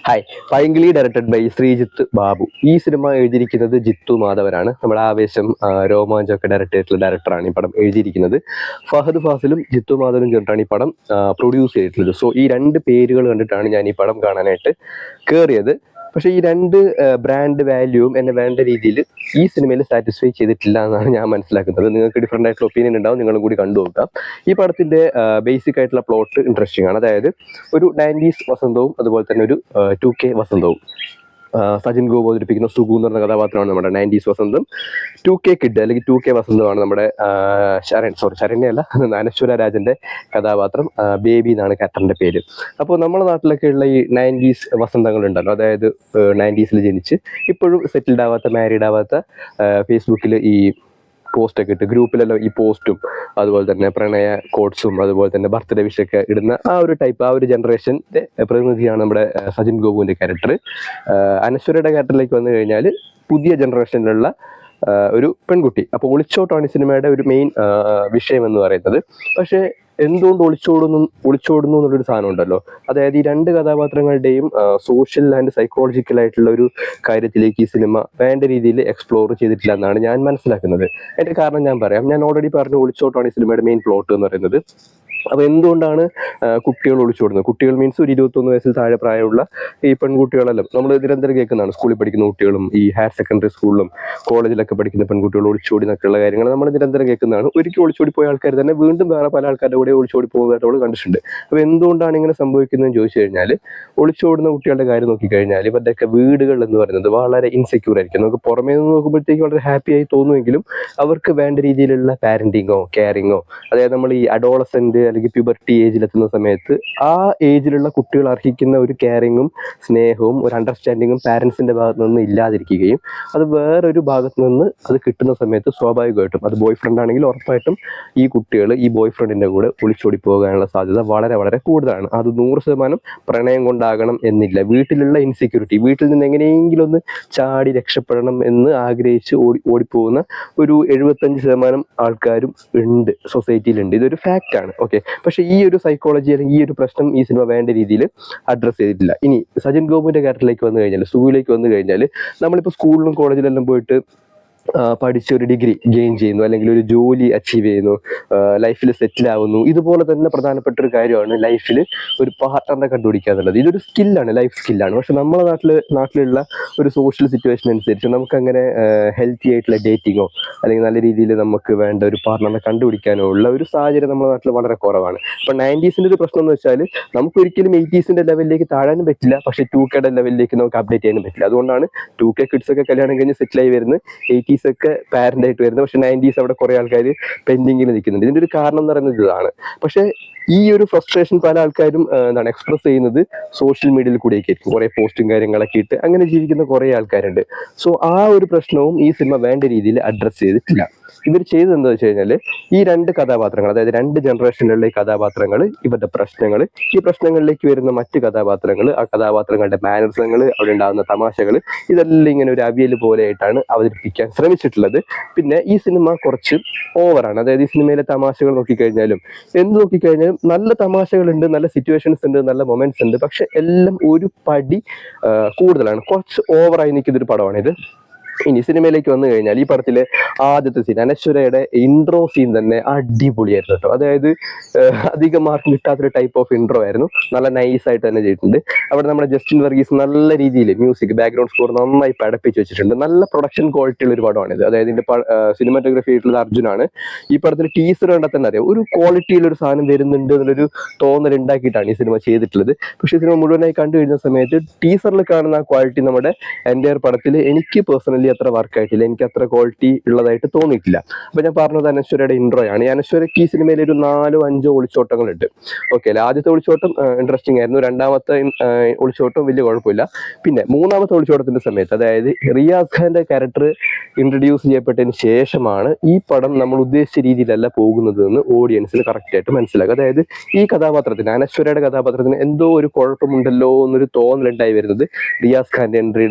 Hi. Painkili directed by Sreejith Babu. ഈ cinema എഴുതിയിരിക്കുന്നത് ജിത്തു മാധവനാണ്. നമ്മുടെ ആവേശം, രോമാഞ്ചമൊക്കെ ഡയറക്റ്റ് ചെയ്തിട്ടുള്ള ഡയറക്ടറാണ് ഈ പടം എഴുതിയിരിക്കുന്നത്. ഫഹദ് ഫാസിലും ജിത്തു മാധവനും ചേർന്നിട്ടാണ് ഈ പടം പ്രൊഡ്യൂസ് ചെയ്തിട്ടുള്ളത്. സോ ഈ രണ്ട് പേരുകൾ കണ്ടിട്ടാണ് ഞാൻ ഈ പടം കാണാനായിട്ട് കയറിയത്. പക്ഷേ ഈ രണ്ട് ബ്രാൻഡ് വാല്യൂവും എന്നെ വേണ്ട രീതിയിൽ ഈ സിനിമയിൽ സാറ്റിസ്ഫൈ ചെയ്തിട്ടില്ല എന്നാണ് ഞാൻ മനസ്സിലാക്കുന്നത്. നിങ്ങൾക്ക് ഡിഫറെൻ്റ് ആയിട്ടുള്ള ഒപ്പീനിയൻ ഉണ്ടാവും, നിങ്ങളും കൂടി കണ്ടു നോക്കാം. ഈ പടത്തിൻ്റെ ബേസിക് ആയിട്ടുള്ള പ്ലോട്ട് ഇൻട്രസ്റ്റിംഗ് ആണ്. അതായത് ഒരു 90s വസന്തവും അതുപോലെ തന്നെ ഒരു 2K വസന്തവും. സജിൻ ഗോപ് അവതരിപ്പിക്കുന്ന സുഗു എന്ന് പറഞ്ഞ കഥാപാത്രമാണ് നമ്മുടെ 90s വസന്തം. 2K കിഡ് അല്ലെങ്കിൽ 2K വസന്തമാണ് നമ്മുടെ ശരണ്യല്ല, അനശ്വര രാജന്റെ കഥാപാത്രം. ബേബി എന്നാണ് ക്യാരക്ടറിന്റെ പേര്. അപ്പോൾ നമ്മുടെ നാട്ടിലൊക്കെ ഉള്ള ഈ 90s വസന്തങ്ങൾ ഉണ്ടല്ലോ, അതായത് 90s ജനിച്ച് ഇപ്പോഴും സെറ്റിൽഡ് ആവാത്ത, മാരീഡ് ആവാത്ത, ഫേസ്ബുക്കിൽ ഈ പോസ്റ്റൊക്കെ ഇട്ട് ഗ്രൂപ്പിലെല്ലാം ഈ പോസ്റ്റും അതുപോലെ തന്നെ പ്രണയ കോട്സും അതുപോലെ തന്നെ ബർത്ത്ഡേ വിഷൊക്കെ ഇടുന്ന ആ ഒരു ടൈപ്പ്, ആ ഒരു ജനറേഷൻ്റെ പ്രതിനിധിയാണ് നമ്മുടെ സജിൻ ഗോപുവിൻ്റെ ക്യാരക്ടർ. അനശ്വരയുടെ ക്യാരക്ടറിലേക്ക് വന്നു കഴിഞ്ഞാൽ പുതിയ ജനറേഷനിലുള്ള ഒരു പെൺകുട്ടി. അപ്പോൾ ഒളിച്ചോട്ടാണ് ഈ സിനിമയുടെ ഒരു മെയിൻ വിഷയം എന്ന് പറയുന്നത്. പക്ഷേ എന്തുകൊണ്ട് ഒളിച്ചോടുന്നു എന്നുള്ളൊരു സാധനം ഉണ്ടല്ലോ. അതായത് ഈ രണ്ട് കഥാപാത്രങ്ങളുടെയും സോഷ്യൽ ആൻഡ് സൈക്കോളജിക്കൽ ആയിട്ടുള്ള ഒരു കാര്യത്തിലേക്ക് ഈ സിനിമ വേണ്ട രീതിയിൽ എക്സ്പ്ലോർ ചെയ്തിട്ടില്ല എന്നാണ് ഞാൻ മനസ്സിലാക്കുന്നത്. അതിന്റെ കാരണം ഞാൻ പറയാം. ഞാൻ ഓൾറെഡി പറഞ്ഞു, ഒളിച്ചോട്ടാണ് ഈ സിനിമയുടെ മെയിൻ പ്ലോട്ട് എന്ന് പറയുന്നത്. അപ്പോൾ എന്തുകൊണ്ടാണ് കുട്ടികൾ ഒളിച്ചോടുന്നത്? കുട്ടികൾ മീൻസ് ഒരു 21 വയസ്സിൽ താഴെ പ്രായമുള്ള ഈ പെൺകുട്ടികളെല്ലാം നമ്മൾ നിരന്തരം കേൾക്കുന്നതാണ്. സ്കൂളിൽ പഠിക്കുന്ന കുട്ടികളും ഈ ഹയർ സെക്കൻഡറി സ്കൂളിലും കോളേജിലൊക്കെ പഠിക്കുന്ന പെൺകുട്ടികൾ ഒളിച്ചോടി എന്നൊക്കെയുള്ള കാര്യങ്ങൾ നമ്മൾ നിരന്തരം കേൾക്കുന്നതാണ്. ഒരിക്കലും ഒളിച്ചോടി പോയ ആൾക്കാർ തന്നെ വീണ്ടും വേറെ പല ആൾക്കാരുടെ കൂടെ ഒളിച്ചോടി പോകുന്നതായിട്ട് നമ്മൾ കണ്ടിട്ടുണ്ട്. അപ്പോൾ എന്തുകൊണ്ടാണ് ഇങ്ങനെ സംഭവിക്കുന്നതെന്ന് ചോദിച്ചു കഴിഞ്ഞാൽ, ഒളിച്ചോടുന്ന കുട്ടികളുടെ കാര്യം നോക്കിക്കഴിഞ്ഞാൽ ഇവരുടെയൊക്കെ വീടുകൾ എന്ന് പറയുന്നത് വളരെ ഇൻസെക്യൂർ ആയിരിക്കും. നമുക്ക് പുറമേ നിന്ന് നോക്കുമ്പോഴത്തേക്ക് വളരെ ഹാപ്പി ആയി തോന്നുമെങ്കിലും അവർക്ക് വേണ്ട രീതിയിലുള്ള പാരന്റിങ്ങോ കെയറിങ്ങോ, അതായത് നമ്മൾ ഈ അഡോളസെന്റ് അല്ലെങ്കിൽ പ്യൂബർട്ടി ഏജിലെത്തുന്ന സമയത്ത് ആ ഏജിലുള്ള കുട്ടികൾ അർഹിക്കുന്ന ഒരു കെയറിങ്ങും സ്നേഹവും ഒരു അണ്ടർസ്റ്റാൻഡിങ്ങും പാരൻസിന്റെ ഭാഗത്ത് നിന്ന് ഇല്ലാതിരിക്കുകയും അത് വേറൊരു ഭാഗത്ത് നിന്ന് അത് കിട്ടുന്ന സമയത്ത് സ്വാഭാവികമായിട്ടും അത് ബോയ് ഫ്രണ്ട് ആണെങ്കിൽ ഉറപ്പായിട്ടും ഈ കുട്ടികൾ ഈ ബോയ് ഫ്രണ്ടിന്റെ കൂടെ ഒളിച്ചോടി പോകാനുള്ള സാധ്യത വളരെ വളരെ കൂടുതലാണ്. അത് 100% പ്രണയം കൊണ്ടാകണം എന്നില്ല. വീട്ടിലുള്ള ഇൻസെക്യൂരിറ്റി, വീട്ടിൽ നിന്ന് എങ്ങനെയെങ്കിലും ഒന്ന് ചാടി രക്ഷപ്പെടണം എന്ന് ആഗ്രഹിച്ച് ഓടിപ്പോകുന്ന ഒരു 75% ആൾക്കാരും ഉണ്ട്, സൊസൈറ്റിയിലുണ്ട്. ഇതൊരു ഫാക്റ്റ് ആണ്. ഓക്കെ, പക്ഷെ ഈ ഒരു സൈക്കോളജി അല്ലെങ്കിൽ ഈ ഒരു പ്രശ്നം ഈ സിനിമ വേണ്ട രീതിയിൽ അഡ്രസ്സ് ചെയ്തിട്ടില്ല. ഇനി സജിൻ ഗോപുവിന്റെ ക്യാരക്ടറിലേക്ക് വന്നു കഴിഞ്ഞാൽ, സുഖിലേക്ക് വന്നു കഴിഞ്ഞാൽ, നമ്മളിപ്പോൾ സ്കൂളിലും കോളേജിലെല്ലാം പോയിട്ട് പഠിച്ചൊരു ഡിഗ്രി ഗെയിൻ ചെയ്യുന്നു, അല്ലെങ്കിൽ ഒരു ജോലി അച്ചീവ് ചെയ്യുന്നു, ലൈഫിൽ സെറ്റിൽ ആവുന്നു. ഇതുപോലെ തന്നെ പ്രധാനപ്പെട്ട ഒരു കാര്യമാണ് ലൈഫിൽ ഒരു പാർട്ട്ണറിനെ കണ്ടുപിടിക്കുക എന്നുള്ളത്. ഇതൊരു സ്കില്ലാണ്, ലൈഫ് സ്കില്ലാണ്. പക്ഷെ നമ്മുടെ നാട്ടിലുള്ള ഒരു സോഷ്യൽ സിറ്റുവേഷൻ അനുസരിച്ച് നമുക്കങ്ങനെ ഹെൽത്തി ആയിട്ടുള്ള ഡേറ്റിങ്ങോ അല്ലെങ്കിൽ നല്ല രീതിയിൽ നമുക്ക് വേണ്ട ഒരു പാർട്ട്ണറിനെ കണ്ടുപിടിക്കാനോ ഉള്ള ഒരു സാഹചര്യം നമ്മുടെ നാട്ടിൽ വളരെ കുറവാണ്. ഇപ്പം 90s ഒരു പ്രശ്നം എന്ന് വെച്ചാൽ നമുക്ക് ഒരിക്കലും 80s ലെവലിലേക്ക് താഴാനും പറ്റില്ല, പക്ഷേ 2K ലെവലിലേക്ക് നമുക്ക് അപ്ഡേറ്റ് ചെയ്യാനും പറ്റില്ല. അതുകൊണ്ടാണ് 2K കിഡ്സ് ഒക്കെ കല്യാണം കഴിഞ്ഞ് സെറ്റിലായി വരുന്നത്, 80s ഒക്കെ പാരന്റ് ആയിട്ട് വരുന്നത്. പക്ഷെ 90s അവിടെ കുറെ ആൾക്കാർ പെൻഡിങ്ങിൽ നിൽക്കുന്നുണ്ട്. ഇതിന്റെ ഒരു കാരണം എന്ന് പറയുന്നത് ഇതാണ്. പക്ഷെ ഈ ഒരു ഫ്രസ്ട്രേഷൻ പല ആൾക്കാരും എക്സ്പ്രസ് ചെയ്യുന്നത് സോഷ്യൽ മീഡിയയിൽ കൂടെയൊക്കെ ആയിരിക്കും. കുറെ പോസ്റ്റും കാര്യങ്ങളൊക്കെ ഇട്ട് അങ്ങനെ ജീവിക്കുന്ന കുറെ ആൾക്കാരുണ്ട്. സോ ആ ഒരു പ്രശ്നവും ഈ സിനിമ വേണ്ട രീതിയിൽ അഡ്രസ്സ് ചെയ്തിട്ടില്ല. ഇവർ ചെയ്തത് എന്താ വെച്ച് കഴിഞ്ഞാൽ, ഈ രണ്ട് കഥാപാത്രങ്ങൾ, അതായത് രണ്ട് ജനറേഷനിലുള്ള ഈ കഥാപാത്രങ്ങൾ, ഇവരുടെ പ്രശ്നങ്ങൾ, ഈ പ്രശ്നങ്ങളിലേക്ക് വരുന്ന മറ്റ് കഥാപാത്രങ്ങൾ, ആ കഥാപാത്രങ്ങളുടെ മാനറിസങ്ങൾ, അവിടെ ഉണ്ടാകുന്ന തമാശകൾ, ഇതെല്ലാം ഇങ്ങനെ ഒരു അവിയൽ പോലെയായിട്ടാണ് അവതരിപ്പിക്കാൻ ശ്രമിച്ചിട്ടുള്ളത്. പിന്നെ ഈ സിനിമ കുറച്ച് ഓവറാണ്. അതായത് ഈ സിനിമയിലെ തമാശകൾ നോക്കിക്കഴിഞ്ഞാലും എന്ത് നോക്കിക്കഴിഞ്ഞാലും നല്ല തമാശകളുണ്ട്, നല്ല സിറ്റുവേഷൻസ് ഉണ്ട്, നല്ല മൊമെന്റ്സ് ഉണ്ട്. പക്ഷെ എല്ലാം ഒരു പടി കൂടുതലാണ്. കുറച്ച് ഓവറായി നിൽക്കുന്നൊരു പടമാണിത്. ഇനി സിനിമയിലേക്ക് വന്നു കഴിഞ്ഞാൽ, ഈ പടത്തിലെ ആദ്യത്തെ സീൻ, അനശ്വരയുടെ ഇൻട്രോ സീൻ തന്നെ അടിപൊളിയായിരുന്നു കേട്ടോ. അതായത് അധികം മാർക്ക് കിട്ടാത്തൊരു ടൈപ്പ് ഓഫ് ഇൻട്രോ ആയിരുന്നു. നല്ല നൈസായിട്ട് തന്നെ ചെയ്തിട്ടുണ്ട്. അവിടെ നമ്മുടെ ജസ്റ്റിൻ വർഗീസ് നല്ല രീതിയിൽ മ്യൂസിക്, ബാക്ക്ഗ്രൗണ്ട് സ്കോർ നന്നായി പടപ്പിച്ച് വെച്ചിട്ടുണ്ട്. നല്ല പ്രൊഡക്ഷൻ ക്വാളിറ്റി ഉള്ള ഒരു പടമാണിത്. അതായത് ഇതിന്റെ സിനിമാറ്റോഗ്രഫി ആയിട്ടുള്ളത് അർജുനാണ്. ഈ പടത്തിൽ ടീസർ കണ്ടാൽ തന്നെ അറിയാം ഒരു ക്വാളിറ്റിയിലൊരു സാധനം വരുന്നുണ്ട് എന്നുള്ളൊരു തോന്നൽ ഉണ്ടാക്കിയിട്ടാണ് ഈ സിനിമ ചെയ്തിട്ടുള്ളത്. പക്ഷേ ഈ സിനിമ മുഴുവനായി കണ്ടു കഴിഞ്ഞ സമയത്ത് ടീസറിൽ കാണുന്ന ആ ക്വാളിറ്റി നമ്മുടെ എൻ്റയർ പടത്തിൽ എനിക്ക് പേഴ്സണലി അത്ര വർക്കായിട്ടില്ല, എനിക്ക് അത്ര ക്വാളിറ്റി ഉള്ളതായിട്ട് തോന്നിയിട്ടില്ല. അപ്പൊ ഞാൻ പറഞ്ഞത് അനശ്വരയുടെ ഇൻട്രോ ആണ്. ഈ അനശ്വരയ്ക്ക് ഈ സിനിമയിൽ ഒരു 4-5 ഒളിച്ചോട്ടങ്ങളുണ്ട്. ഓക്കെ, ആദ്യത്തെ ഒളിച്ചോട്ടം ഇൻട്രസ്റ്റിംഗ് ആയിരുന്നു. രണ്ടാമത്തെ ഒളിച്ചോട്ടം വലിയ കുഴപ്പമില്ല. പിന്നെ മൂന്നാമത്തെ ഒളിച്ചോട്ടത്തിന്റെ സമയത്ത്, അതായത് റിയാസ് ഖാന്റെ ക്യാരക്ടർ ഇൻട്രൊഡ്യൂസ് ചെയ്യപ്പെട്ടതിന് ശേഷമാണ് ഈ പടം നമ്മൾ ഉദ്ദേശിച്ച രീതിയിലല്ല പോകുന്നത് എന്ന് ഓഡിയൻസിന് കറക്റ്റ് ആയിട്ട് മനസ്സിലാക്കുക. അതായത് ഈ കഥാപാത്രത്തിന്, അനശ്വരയുടെ കഥാപാത്രത്തിന് എന്തോ ഒരു കുഴപ്പമുണ്ടല്ലോ എന്നൊരു തോന്നലുണ്ടായി വരുന്നത് റിയാസ് ഖാന്റെ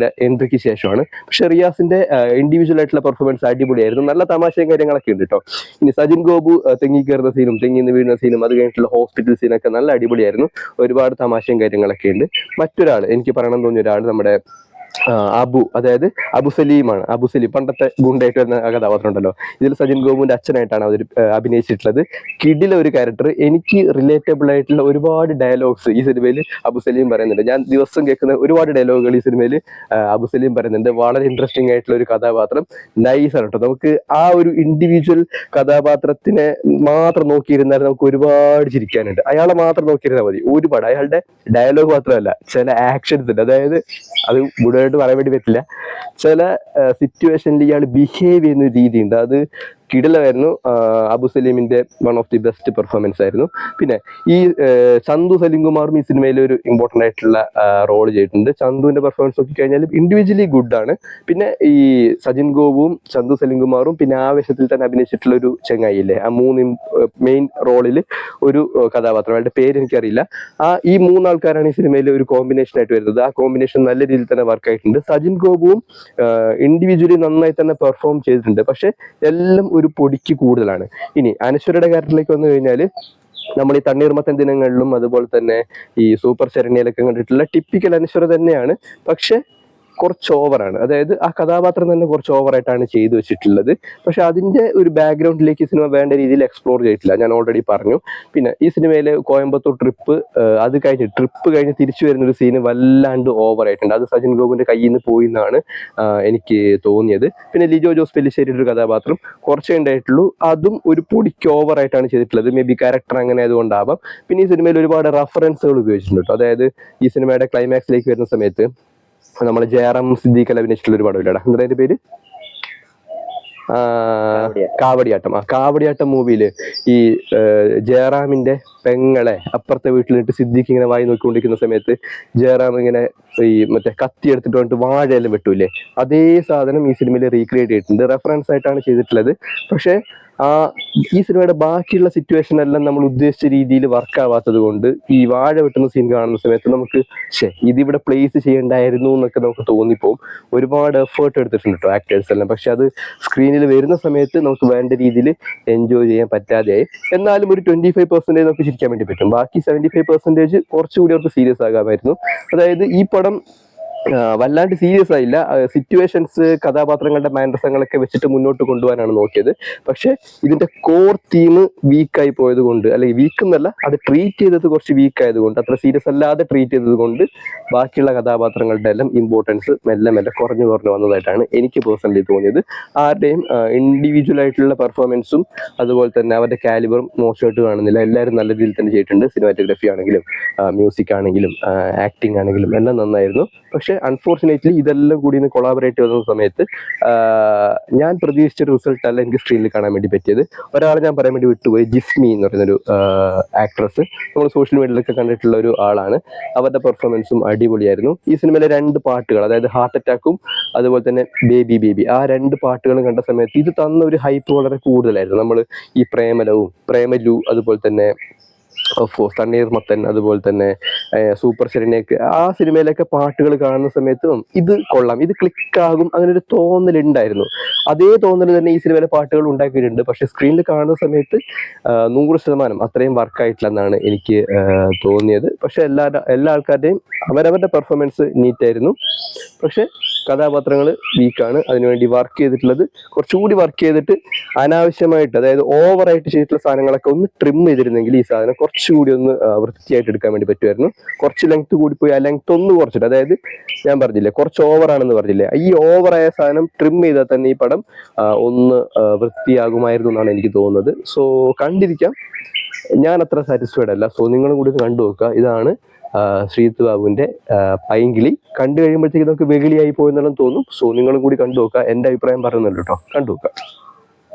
എൻട്രിക്ക് ശേഷമാണ്. പക്ഷെ റിയാസിന്റെ ഗോപുവിന്റെ ഇൻഡിവിജ്വൽ ആയിട്ടുള്ള പെർഫോമൻസ് അടിപൊളിയായിരുന്നു. നല്ല തമാശയും കാര്യങ്ങളൊക്കെ ഉണ്ട് കേട്ടോ. ഇനി സജിൻ ഗോപു തെങ്ങി കയറുന്ന സീനും തെങ്ങിന്ന് വീഴുന്ന സീനും അത് കഴിഞ്ഞിട്ടുള്ള ഹോസ്പിറ്റൽ സീനൊക്കെ നല്ല അടിപൊളിയായിരുന്നു. ഒരുപാട് തമാശയും കാര്യങ്ങളൊക്കെ ഉണ്ട്. മറ്റൊരാൾ എനിക്ക് പറയണം തോന്നിയ ഒരാൾ നമ്മുടെ അതായത് അബു സലീമാണ്. അബു സലീം പണ്ടത്തെ ഗുണ്ടായിട്ട് വരുന്ന കഥാപാത്രം ഉണ്ടല്ലോ, ഇതിൽ സജിൻ ഗോപുവിന്റെ അച്ഛനായിട്ടാണ് അവർ അഭിനയിച്ചിട്ടുള്ളത്. കിഡിലെ ഒരു ക്യാരക്ടർ, എനിക്ക് റിലേറ്റബിൾ ആയിട്ടുള്ള ഒരുപാട് ഡയലോഗ്സ് ഈ സിനിമയിൽ അബു സലീം പറയുന്നുണ്ട്. ഞാൻ ദിവസം കേൾക്കുന്ന ഒരുപാട് ഡയലോഗുകൾ ഈ സിനിമയിൽ അബു സലീം പറയുന്നുണ്ട്. വളരെ ഇൻട്രസ്റ്റിംഗ് ആയിട്ടുള്ള ഒരു കഥാപാത്രം, നൈസാണ് കേട്ടോ. നമുക്ക് ആ ഒരു ഇൻഡിവിജ്വൽ കഥാപാത്രത്തിനെ മാത്രം നോക്കിയിരുന്നാൽ നമുക്ക് ഒരുപാട് ചിരിക്കാനുണ്ട്. അയാളെ മാത്രം നോക്കിയിരുന്നാൽ മതി. ഒരുപാട് അയാളുടെ ഡയലോഗ് മാത്രമല്ല, ചില ആക്ഷൻസ് ഉണ്ട്. അതായത് അത് മുഴുവനായിട്ട് പറയാൻ വേണ്ടി പറ്റില്ല. ചില സിറ്റുവേഷനിൽ ഇയാൾ ബിഹേവ് ചെയ്യുന്ന രീതി ഉണ്ട്, അത് കിടിലമായിരുന്നു. അബു സലീമിന്റെ one of the best performance ആയിരുന്നു. പിന്നെ ഈ ചന്തു സലിംകുമാറും ഈ സിനിമയിൽ ഒരു ഇമ്പോർട്ടൻ്റ് ആയിട്ടുള്ള റോൾ ചെയ്തിട്ടുണ്ട്. ചന്തുവിന്റെ പെർഫോമൻസ് നോക്കി കഴിഞ്ഞാൽ ഇൻഡിവിജ്വലി ഗുഡ് ആണ്. പിന്നെ ഈ സജിൻ ഗോപുവും ചന്തു സലിംകുമാറും പിന്നെ ആവേശത്തിൽ തന്നെ അഭിനയിച്ചിട്ടുള്ള ഒരു ചെങ്ങായില്ലേ, ആ 3 മെയിൻ റോളിൽ ഒരു കഥാപാത്രം, അവരുടെ പേര് എനിക്കറിയില്ല. ഈ 3 ആൾക്കാരാണ് ഈ സിനിമയിൽ ഒരു കോമ്പിനേഷൻ ആയിട്ട് വരുന്നത്. ആ കോമ്പിനേഷൻ നല്ല രീതിയിൽ തന്നെ വർക്ക് ആയിട്ടുണ്ട്. സജിൻ ഗോപുവും ഇൻഡിവിജ്വലി നന്നായി തന്നെ പെർഫോം ചെയ്തിട്ടുണ്ട്. പക്ഷെ എല്ലാം ഒരു പൊടിക്ക് കൂടുതലാണ്. ഇനി അനശ്വരയുടെ ക്യാരക്ടറിലേക്ക് വന്നു കഴിഞ്ഞാൽ നമ്മൾ ഈ തണ്ണീർമത്തൻ ദിനങ്ങളിലും അതുപോലെ തന്നെ ഈ സൂപ്പർ ശരണ്യയിലൊക്കെ കണ്ടിട്ടുള്ള ടിപ്പിക്കൽ അനശ്വര തന്നെയാണ്. പക്ഷെ കുറച്ച് ഓവറാണ്. അതായത് ആ കഥാപാത്രം തന്നെ കുറച്ച് ഓവറായിട്ടാണ് ചെയ്തു വെച്ചിട്ടുള്ളത്. പക്ഷെ അതിന്റെ ഒരു ബാക്ക്ഗ്രൗണ്ടിലേക്ക് സിനിമ വേണ്ട രീതിയിൽ എക്സ്പ്ലോർ ചെയ്തിട്ടില്ല, ഞാൻ ഓൾറെഡി പറഞ്ഞു. പിന്നെ ഈ സിനിമയിലെ കോയമ്പത്തൂർ ട്രിപ്പ് കഴിഞ്ഞ് തിരിച്ചു വരുന്നൊരു സീന് വല്ലാണ്ട് ഓവറായിട്ടുണ്ട്. അത് സജിൻ ഗോപുവിന്റെ കയ്യിൽ നിന്ന് പോയി എന്നാണ് എനിക്ക് തോന്നിയത്. പിന്നെ ലിജോ ജോസ് പെല്ലിശ്ശേരിയുടെ ഒരു കഥാപാത്രം കുറച്ചേ ഉണ്ടായിട്ടുള്ളൂ, അതും ഒരു പൊടിക്ക് ഓവറായിട്ടാണ് ചെയ്തിട്ടുള്ളത്. മേ ബി ക്യാരക്ടർ അങ്ങനെ ആയതുകൊണ്ടാവാം. പിന്നെ ഈ സിനിമയിൽ ഒരുപാട് റെഫറൻസുകൾ ഉപയോഗിച്ചിട്ടുണ്ട് കേട്ടോ. അതായത് ഈ സിനിമയുടെ ക്ലൈമാക്സിലേക്ക് വരുന്ന സമയത്ത് നമ്മള് ജയറാം സിദ്ദീഖ് അഭിനയിച്ചിട്ടുള്ള ഒരു പടമില്ലടാ, എന്താ അതിന്റെ പേര്, കാവടിയാട്ടം മൂവിയില് ഈ ജയറാമിന്റെ പെങ്ങളെ അപ്പുറത്തെ വീട്ടിലിട്ട് സിദ്ദീഖ് ഇങ്ങനെ വായി നോക്കിക്കൊണ്ടിരിക്കുന്ന സമയത്ത് ജയറാം ഇങ്ങനെ ഈ മറ്റേ കത്തി എടുത്തിട്ട് വന്നിട്ട് വാഴയെല്ലാം വെട്ടൂലേ, അതേ സാധനം ഈ സിനിമയിൽ റീക്രിയേറ്റ് ചെയ്തിട്ടുണ്ട്. റെഫറൻസ് ആയിട്ടാണ് ചെയ്തിട്ടുള്ളത്. പക്ഷെ ഈ സിനിമയുടെ ബാക്കിയുള്ള സിറ്റുവേഷൻ എല്ലാം നമ്മൾ ഉദ്ദേശിച്ച രീതിയിൽ വർക്ക് ആവാത്തത് കൊണ്ട് ഈ വാഴ വെട്ടുന്ന സീൻ കാണുന്ന സമയത്ത് നമുക്ക് ഇതിവിടെ പ്ലേസ് ചെയ്യണ്ടായിരുന്നു എന്നൊക്കെ നമുക്ക് തോന്നിപ്പോവും. ഒരുപാട് എഫേർട്ട് എടുത്തിട്ടുണ്ട് കേട്ടോ ആക്ടേഴ്സ് എല്ലാം. പക്ഷെ അത് സ്ക്രീനിൽ വരുന്ന സമയത്ത് നമുക്ക് വേണ്ട രീതിയിൽ എൻജോയ് ചെയ്യാൻ പറ്റാതെയായി. എന്നാലും ഒരു 25% നമുക്ക് ചിരിക്കാൻ വേണ്ടി പറ്റും. ബാക്കി 75% കുറച്ചുകൂടി അവർക്ക് സീരിയസ് ആകാമായിരുന്നു. അതായത് ഈ പടം വല്ലാണ്ട് സീരിയസ് ആയില്ല. സിറ്റുവേഷൻസ്, കഥാപാത്രങ്ങളുടെ മാനസങ്ങളൊക്കെ വെച്ചിട്ട് മുന്നോട്ട് കൊണ്ടുപോകാനാണ് നോക്കിയത്. പക്ഷെ ഇതിന്റെ കോർ തീം വീക്കായി പോയത് കൊണ്ട്, അല്ലെങ്കിൽ വീക്ക് എന്നല്ല, അത് ട്രീറ്റ് ചെയ്തത് കുറച്ച് വീക്ക് ആയതുകൊണ്ട്, അത്ര സീരിയസ് അല്ലാതെ ട്രീറ്റ് ചെയ്തത് കൊണ്ട് ബാക്കിയുള്ള കഥാപാത്രങ്ങളുടെ എല്ലാം ഇമ്പോർട്ടൻസ് മെല്ലെ കുറഞ്ഞു വന്നതായിട്ടാണ് എനിക്ക് പേഴ്സണലി തോന്നിയത്. ആരുടെയും ഇൻഡിവിജ്വൽ ആയിട്ടുള്ള പെർഫോമൻസും അതുപോലെ തന്നെ അവരുടെ കാലിബറും മോശമായിട്ട് കാണുന്നില്ല. എല്ലാവരും നല്ല രീതിയിൽ തന്നെ ചെയ്തിട്ടുണ്ട്. സിനിമാറ്റോഗ്രഫി ആണെങ്കിലും മ്യൂസിക് ആണെങ്കിലും ആക്ടിങ് ആണെങ്കിലും എല്ലാം നന്നായിരുന്നു. പക്ഷെ അൺഫോർച്ചുനേറ്റ്ലി ഇതെല്ലാം കൂടി കൊളാബറേറ്റ് ചെയ്യുന്ന സമയത്ത് ഞാൻ പ്രതീക്ഷിച്ച റിസൾട്ട് അല്ല എനിക്ക് സ്ക്രീനിൽ കാണാൻ വേണ്ടി പറ്റിയത്. ഒരാളെ ഞാൻ പറയാൻ വേണ്ടി വിട്ടുപോയി, ജിസ്മി എന്ന് പറയുന്നൊരു ആക്ട്രസ്. നമ്മൾ സോഷ്യൽ മീഡിയയിലൊക്കെ കണ്ടിട്ടുള്ള ഒരു ആളാണ്. അവരുടെ പെർഫോമൻസും അടിപൊളിയായിരുന്നു. ഈ സിനിമയിലെ 2 പാട്ടുകൾ, അതായത് ഹാർട്ട് അറ്റാക്കും അതുപോലെ തന്നെ ബേബി, ആ 2 പാട്ടുകളും കണ്ട സമയത്ത് ഇത് തന്ന ഒരു ഹൈപ്പ് വളരെ കൂടുതലായിരുന്നു. നമ്മൾ ഈ പ്രേമലു അതുപോലെ തന്നെ തണ്ണീർമത്തൻ അതുപോലെ തന്നെ സൂപ്പർ ശരണ്യക്ക് ആ സിനിമയിലൊക്കെ പാട്ടുകൾ കാണുന്ന സമയത്തും ഇത് കൊള്ളാം, ഇത് ക്ലിക്കാകും, അങ്ങനെ ഒരു തോന്നലുണ്ടായിരുന്നു. അതേ തോന്നൽ തന്നെ ഈ സിനിമയിലെ പാട്ടുകൾ ഉണ്ടാക്കിയിട്ടുണ്ട്. പക്ഷെ സ്ക്രീനിൽ കാണുന്ന സമയത്ത് 100% അത്രയും വർക്കായിട്ടില്ലെന്നാണ് എനിക്ക് തോന്നിയത്. പക്ഷെ എല്ലാ ആൾക്കാരുടെയും അവരവരുടെ പെർഫോമൻസ് നീറ്റായിരുന്നു. പക്ഷെ കഥാപാത്രങ്ങൾ വീക്കാണ്. അതിനുവേണ്ടി വർക്ക് ചെയ്തിട്ടുള്ളത് കുറച്ചുകൂടി വർക്ക് ചെയ്തിട്ട് അനാവശ്യമായിട്ട്, അതായത് ഓവറായിട്ട് ചെയ്തിട്ടുള്ള സാധനങ്ങളൊക്കെ ഒന്ന് ട്രിം ചെയ്തിരുന്നെങ്കിൽ ഈ സാധനം കുറച്ചുകൂടി ഒന്ന് വൃത്തിയായിട്ട് എടുക്കാൻ വേണ്ടി പറ്റുമായിരുന്നു. കുറച്ച് ലെങ്ത് കൂടി പോയി ആ ലെങ്ത് ഒന്ന് കുറച്ചിട്ട്, അതായത് ഞാൻ പറഞ്ഞില്ലേ കുറച്ച് ഓവറാണെന്ന് പറഞ്ഞില്ലേ, ഈ ഓവറായ സാധനം ട്രിം ചെയ്താൽ തന്നെ ഈ പടം ഒന്ന് വൃത്തിയാകുമായിരുന്നു എന്നാണ് എനിക്ക് തോന്നുന്നത്. സോ കണ്ടിരിക്കാം, ഞാൻ അത്ര സാറ്റിസ്ഫൈഡ് അല്ല. സോ നിങ്ങളും കൂടി കണ്ടു നോക്കുക. ഇതാണ് ശ്രീജിത്ത് ബാബുവിന്റെ പൈങ്കിളി. കണ്ടു കഴിയുമ്പോഴത്തേക്ക് നമുക്ക് വെകിളിയായി പോയെന്നെല്ലാം തോന്നും. സോ നിങ്ങളും കൂടി കണ്ടു നോക്കുക. എൻ്റെ അഭിപ്രായം പറയുന്നുണ്ട് കേട്ടോ, കണ്ടു നോക്കുക.